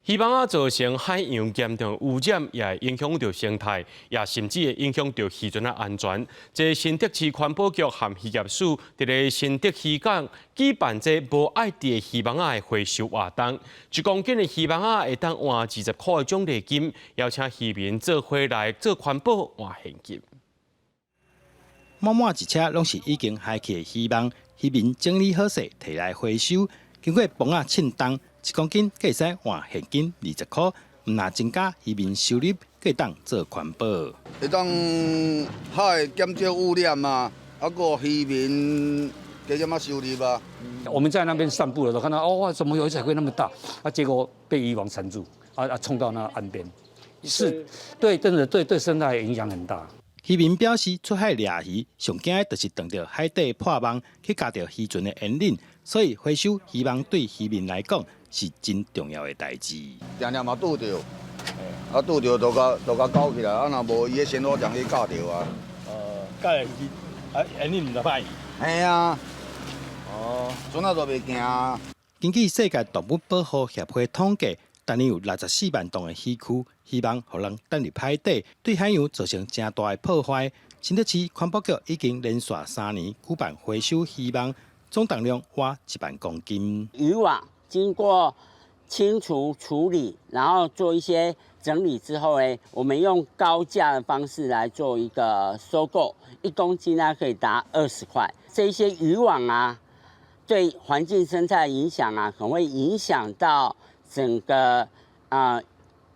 鱼蚌啊造成海洋严重污染，也会影响到生态，也甚至会影响到渔船啊安全。这新竹市环保局和渔业署伫咧新竹渔港举办这无爱伫的鱼蚌啊的回收活动，1公斤的鱼蚌啊会当换20块的奖励金，邀请渔民做伙来做环保换现金。满满一车拢是已经海去的鱼蚌，渔民整理好势摕来回收，经过帮啊称重，1公斤计使换现金20块，毋若增加渔民收入，计当做环保。会当海减少污染啊，个渔民加减啊收入啊。我们在那边散步的时候看到，哦，怎么有一彩龟那么大？结果被渔网缠住，冲到那岸边。是，对，真的对生态影响很大。渔民表示，出海掠鱼上惊的就是撞到海底破网，去夹到渔船的引领，所以回收渔网对渔民来讲是真重要的代志。常常嘛拄着，拄着就甲搞起来，若无伊的鲜活将去夹着啊。夹的鱼，引领唔得歹。嘿啊。船仔都袂惊。根据世界动物保护协会统计，单年有64万栋的渔区，渔网互人登入海底，对海洋造成真大的破坏。新竹市环保局已经连续3年举办回收渔网，总重量约1万公斤。渔网经过清除处理，然后做一些整理之后呢，我们用高价的方式来做一个收购，1公斤呢可以达20块。这些渔网啊，对环境生态的影响啊，可能会影响到整个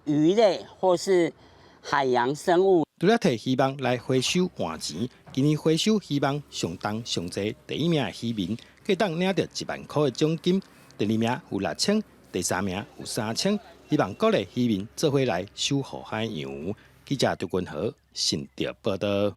鱼类或是海洋生物。除了摕渔网来回收换钱，今年回收渔网上重上济第1名的渔民，计当领到1万块的奖金；第2名有6000，第3名有3000。希望鼓励渔民做伙来守护海洋。记者杜君豪，新竹报道。